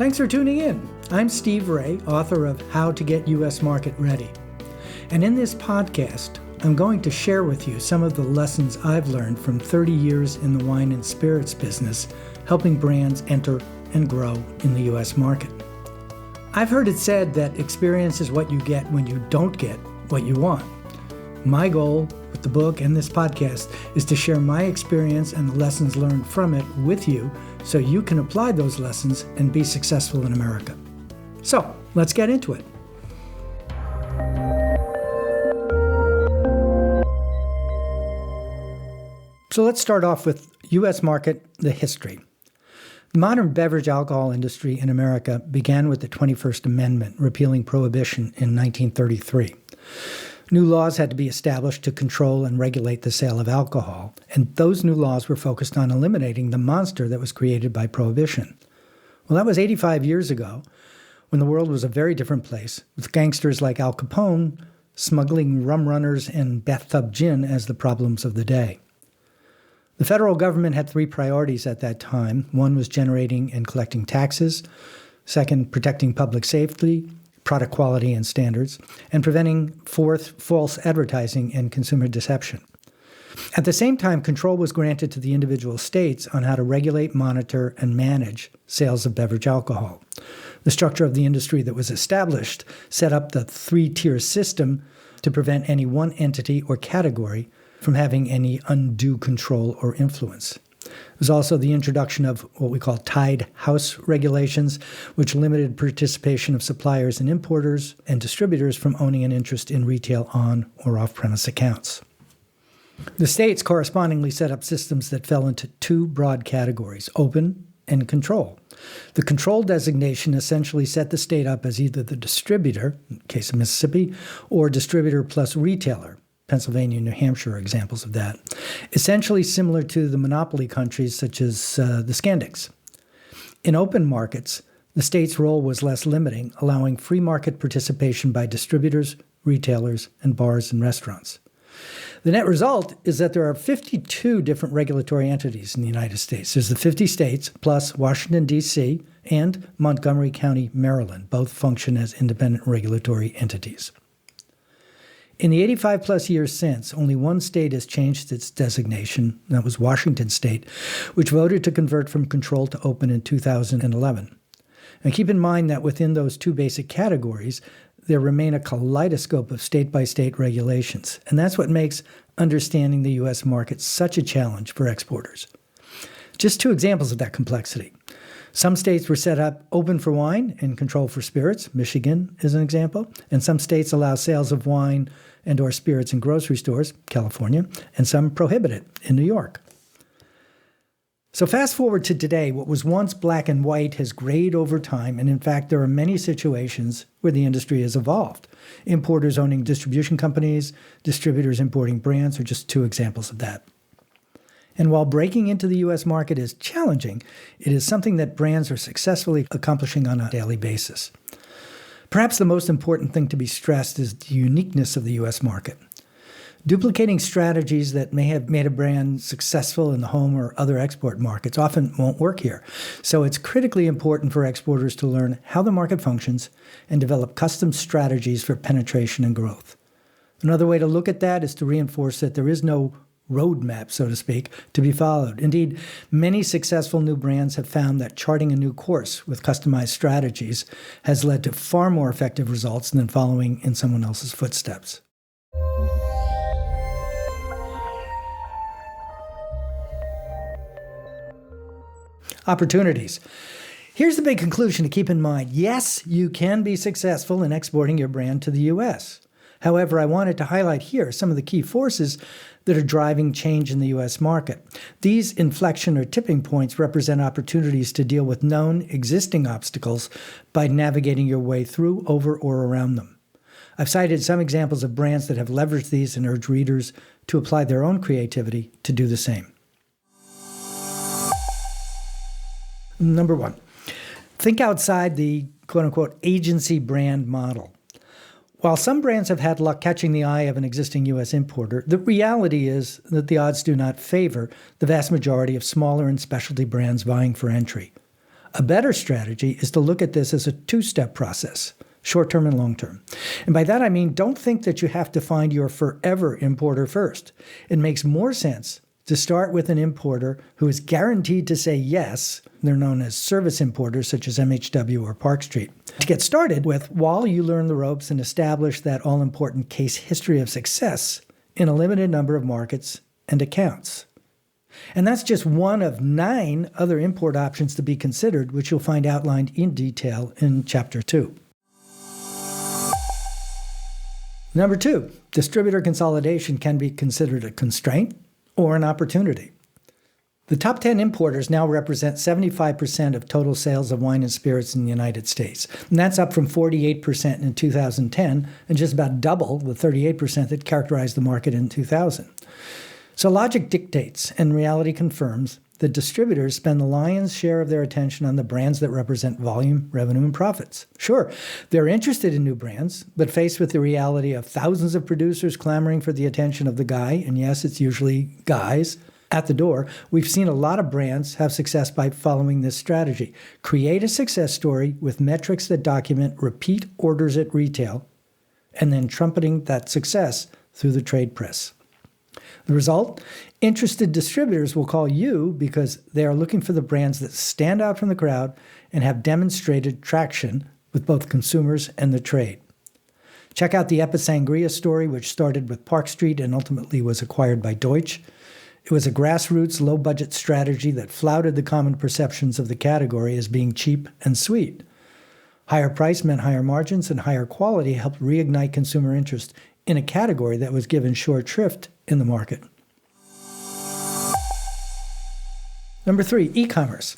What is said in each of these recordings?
Thanks for tuning in. I'm Steve Raye, author of How to Get U.S. Market Ready. And in this podcast, I'm going to share with you some of the lessons I've learned from 30 years in the wine and spirits business, helping brands enter and grow in the U.S. market. I've heard it said that experience is what you get when you don't get what you want. My goal with the book and this podcast is to share my experience and the lessons learned from it with you so you can apply those lessons and be successful in America. So, let's get into it. So let's start off with U.S. market, the history. The modern beverage alcohol industry in America began with the 21st Amendment, repealing prohibition in 1933. New laws had to be established to control and regulate the sale of alcohol, and those new laws were focused on eliminating the monster that was created by prohibition. Well, that was 85 years ago, when the world was a very different place, with gangsters like Al Capone smuggling rum runners and bathtub gin as the problems of the day. The federal government had three priorities at that time. One was generating and collecting taxes. Second, protecting public safety, product quality and standards. And preventing, fourth, false advertising and consumer deception. At the same time, control was granted to the individual states on how to regulate, monitor, and manage sales of beverage alcohol. The structure of the industry that was established set up the three-tier system to prevent any one entity or category from having any undue control or influence. There was also the introduction of what we call tied house regulations, which limited participation of suppliers and importers and distributors from owning an interest in retail on or off-premise accounts. The states correspondingly set up systems that fell into two broad categories, open and control. The control designation essentially set the state up as either the distributor, in the case of Mississippi, or distributor plus retailer. Pennsylvania and New Hampshire are examples of that, essentially similar to the monopoly countries such as the Scandics. In open markets, the state's role was less limiting, allowing free market participation by distributors, retailers, and bars and restaurants. The net result is that there are 52 different regulatory entities in the United States. There's the 50 states, plus Washington, D.C., and Montgomery County, Maryland. Both function as independent regulatory entities. In the 85-plus years since, only one state has changed its designation, and that was Washington State, which voted to convert from control to open in 2011. And keep in mind that within those two basic categories, there remain a kaleidoscope of state-by-state regulations, and that's what makes understanding the U.S. market such a challenge for exporters. Just two examples of that complexity. Some states were set up open for wine and control for spirits. Michigan is an example. And some states allow sales of wine and or spirits in grocery stores, California, and some prohibit it in New York. So fast forward to today, what was once black and white has grayed over time, and in fact, there are many situations where the industry has evolved. Importers owning distribution companies, distributors importing brands are just two examples of that. And while breaking into the U.S. market is challenging, it is something that brands are successfully accomplishing on a daily basis. Perhaps the most important thing to be stressed is the uniqueness of the U.S. market. Duplicating strategies that may have made a brand successful in the home or other export markets often won't work here. So it's critically important for exporters to learn how the market functions and develop custom strategies for penetration and growth. Another way to look at that is to reinforce that there is no roadmap, so to speak, to be followed. Indeed, many successful new brands have found that charting a new course with customized strategies has led to far more effective results than following in someone else's footsteps. Opportunities. Here's the big conclusion to keep in mind. Yes, you can be successful in exporting your brand to the U.S. However, I wanted to highlight here some of the key forces that are driving change in the U.S. market. These inflection or tipping points represent opportunities to deal with known existing obstacles by navigating your way through, over, or around them. I've cited some examples of brands that have leveraged these and urge readers to apply their own creativity to do the same. Number one, think outside the quote-unquote agency brand model. While some brands have had luck catching the eye of an existing U.S. importer, the reality is that the odds do not favor the vast majority of smaller and specialty brands vying for entry. A better strategy is to look at this as a two-step process, short-term and long-term. And by that I mean, don't think that you have to find your forever importer first. It makes more sense to start with an importer who is guaranteed to say yes. They're known as service importers, such as MHW or Park Street. To get started with, while you learn the ropes and establish that all-important case history of success in a limited number of markets and accounts. And that's just one of 9 other import options to be considered, which you'll find outlined in detail in Chapter 2. Number 2, distributor consolidation can be considered a constraint or an opportunity. The top 10 importers now represent 75% of total sales of wine and spirits in the United States. And that's up from 48% in 2010 and just about double the 38% that characterized the market in 2000. So logic dictates and reality confirms that distributors spend the lion's share of their attention on the brands that represent volume, revenue, and profits. Sure, they're interested in new brands, but faced with the reality of thousands of producers clamoring for the attention of the guy, and yes, it's usually guys, at the door, we've seen a lot of brands have success by following this strategy. Create a success story with metrics that document repeat orders at retail, and then trumpeting that success through the trade press. The result? Interested distributors will call you because they are looking for the brands that stand out from the crowd and have demonstrated traction with both consumers and the trade. Check out the Epicangria story, which started with Park Street and ultimately was acquired by Deutsch. It was a grassroots, low-budget strategy that flouted the common perceptions of the category as being cheap and sweet. Higher price meant higher margins, and higher quality helped reignite consumer interest in a category that was given short shrift in the market. Number 3, e-commerce.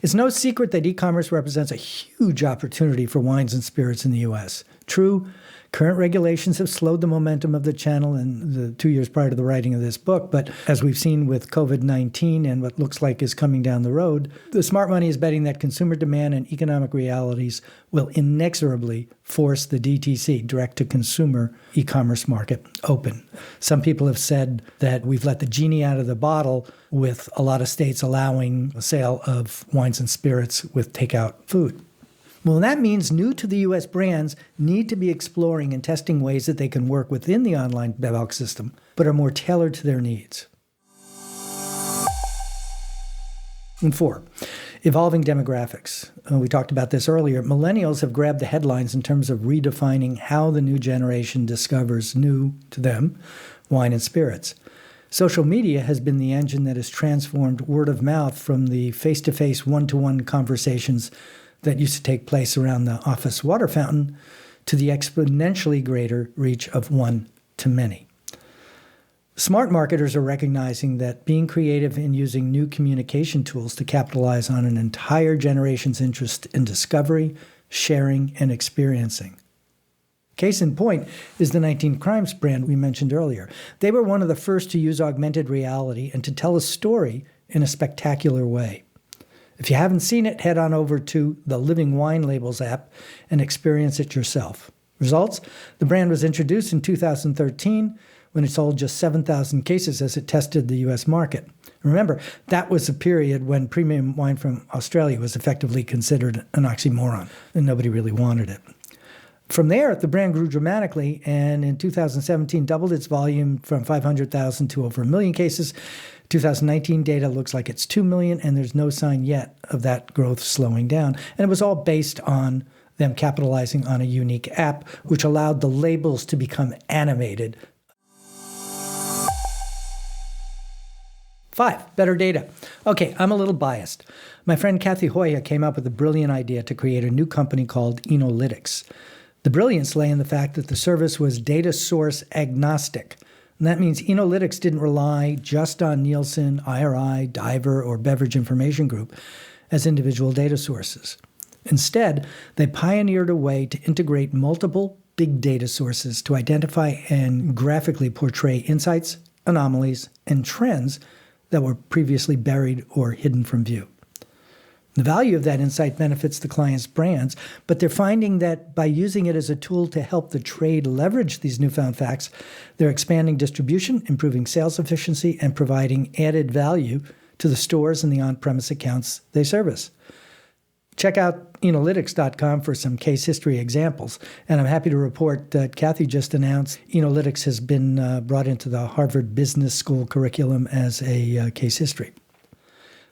It's no secret that e-commerce represents a huge opportunity for wines and spirits in the U.S. True, current regulations have slowed the momentum of the channel in the 2 years prior to the writing of this book, but as we've seen with COVID-19 and what looks like is coming down the road, the smart money is betting that consumer demand and economic realities will inexorably force the DTC, direct-to-consumer e-commerce market, open. Some people have said that we've let the genie out of the bottle with a lot of states allowing the sale of wines and spirits with takeout food. Well, that means new to the U.S. brands need to be exploring and testing ways that they can work within the online Bevolk system, but are more tailored to their needs. And 4, evolving demographics. We talked about this earlier. Millennials have grabbed the headlines in terms of redefining how the new generation discovers new to them wine and spirits. Social media has been the engine that has transformed word of mouth from the face-to-face, one-to-one conversations that used to take place around the office water fountain to the exponentially greater reach of one-to-many. Smart marketers are recognizing that being creative and using new communication tools to capitalize on an entire generation's interest in discovery, sharing, and experiencing. Case in point is the 19 Crimes brand we mentioned earlier. They were one of the first to use augmented reality and to tell a story in a spectacular way. If you haven't seen it, head on over to the Living Wine Labels app and experience it yourself. Results? The brand was introduced in 2013 when it sold just 7,000 cases as it tested the U.S. market. Remember, that was a period when premium wine from Australia was effectively considered an oxymoron, and nobody really wanted it. From there, the brand grew dramatically, and in 2017 doubled its volume from 500,000 to over 1 million cases. 2019 data looks like it's 2 million, and there's no sign yet of that growth slowing down. And it was all based on them capitalizing on a unique app, which allowed the labels to become animated. 5, better data. Okay, I'm a little biased. My friend Kathy Hoya came up with a brilliant idea to create a new company called Enolytics. The brilliance lay in the fact that the service was data source agnostic. And that means Enolytics didn't rely just on Nielsen, IRI, Diver, or Beverage Information Group as individual data sources. Instead, they pioneered a way to integrate multiple big data sources to identify and graphically portray insights, anomalies, and trends that were previously buried or hidden from view. The value of that insight benefits the client's brands, but they're finding that by using it as a tool to help the trade leverage these newfound facts, they're expanding distribution, improving sales efficiency, and providing added value to the stores and the on-premise accounts they service. Check out Enolytics.com for some case history examples. And I'm happy to report that Kathy just announced Enolytics has been brought into the Harvard Business School curriculum as a case history.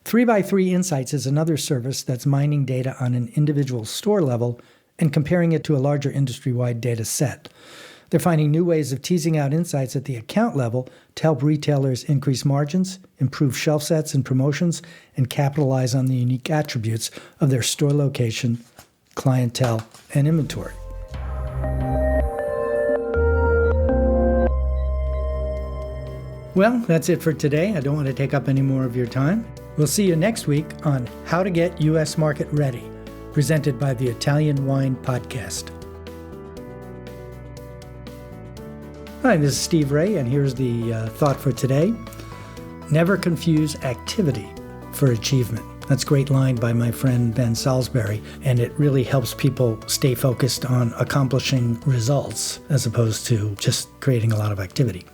3x3 Insights is another service that's mining data on an individual store level and comparing it to a larger industry-wide data set. They're finding new ways of teasing out insights at the account level to help retailers increase margins, improve shelf sets and promotions, and capitalize on the unique attributes of their store location, clientele, and inventory. Well, that's it for today. I don't want to take up any more of your time. We'll see you next week on How to Get U.S. Market Ready, presented by the Italian Wine Podcast. Hi, this is Steve Raye, and here's the thought for today. Never confuse activity for achievement. That's a great line by my friend Ben Salisbury, and it really helps people stay focused on accomplishing results as opposed to just creating a lot of activity.